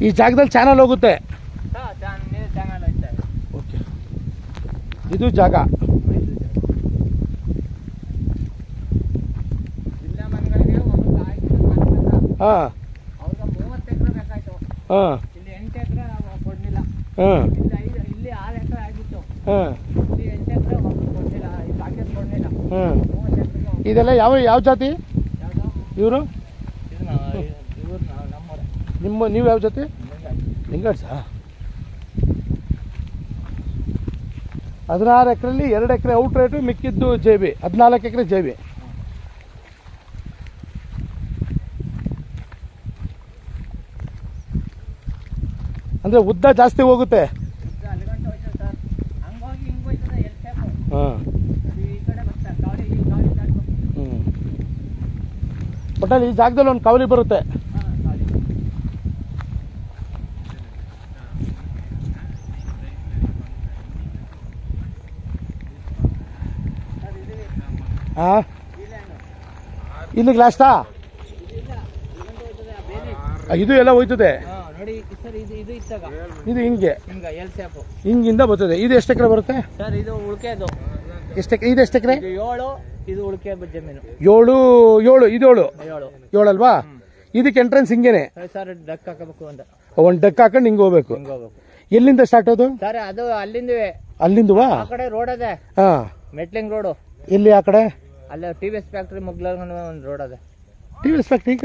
ಈ ಜಾಗದಲ್ಲಿ ಚಾನಲ್ ಹೋಗುತ್ತೆ. ಓಕೆ, ಇದು ಜಾಗ. ಹಾಂ ಹಾಂ ಹಾಂ ಹಾಂ. ಇದೆಲ್ಲ ಯಾವ ಜಾತಿ ಇವರು? ನೀವು ಯಾವ ಜಾತಿ? ಲಿಂಗಾಯತ್ಸಾ? 16 ಎಕರೆಯಲ್ಲಿ 2 ಎಕರೆ ಔಟ್ ರೇಟು, ಮಿಕ್ಕಿದ್ದು JB. 14 ಎಕರೆ JB. ಅಂದರೆ ಉದ್ದ ಜಾಸ್ತಿ ಹೋಗುತ್ತೆ. ಹಾಂ, ಒಟ್ಟಲ್ಲಿ ಈ ಜಾಗದಲ್ಲಿ ಒಂದು ಕಾವಲಿ ಬರುತ್ತೆ. ಹಾಂ, ಇಲ್ಲಿಗೆ ಲಾಸ್ಟಾ? ಇದು ಎಲ್ಲ ಹೋಯ್ತದೆ. ಇದು ಹಿಂಗೆ ಹಿಂಗಿಂದ ಬರ್ತದೆ. ಇದು ಎಷ್ಟು ಎಕರೆ ಬರುತ್ತೆ ಸರ್? ಇದು ಉಳ್ಕೆದು ಇದು ಎಷ್ಟು ಎಕರೆ? 7. ಇದು ಉಳ್ಕೆ ಜಮೀನು. 7 ಇದು 7 ಅಲ್ವಾ? ಇದಕ್ಕೆ ಎಂಟ್ರೆನ್ಸ್ ಹಿಂಗೇನೆ ಸರ್? ಡಕ್ ಹಾಕಬೇಕು ಅಂತ ಒಂದು ಡಕ್ ಹಾಕೊಂಡು ಹಿಂಗೆ ಹೋಗ್ಬೇಕು. ಎಲ್ಲಿಂದ ಸ್ಟಾರ್ಟ್ ಅದು ಸರ್? ಅದು ಅಲ್ಲಿಂದವೇ. ಅಲ್ಲಿಂದವಾ? ಆ ಕಡೆ ರೋಡ್ ಅದೇ. ಹಾ, ಮೆಟ್ಲಿಂಗ್ ರೋಡ್. ಎಲ್ಲಿ ಆ ಕಡೆ? ಅಲ್ಲ TVS ಫ್ಯಾಕ್ಟ್ರಿ ಮುಗ್ಲ ಒಂದು ರೋಡ್ ಅದೇ. TVS factory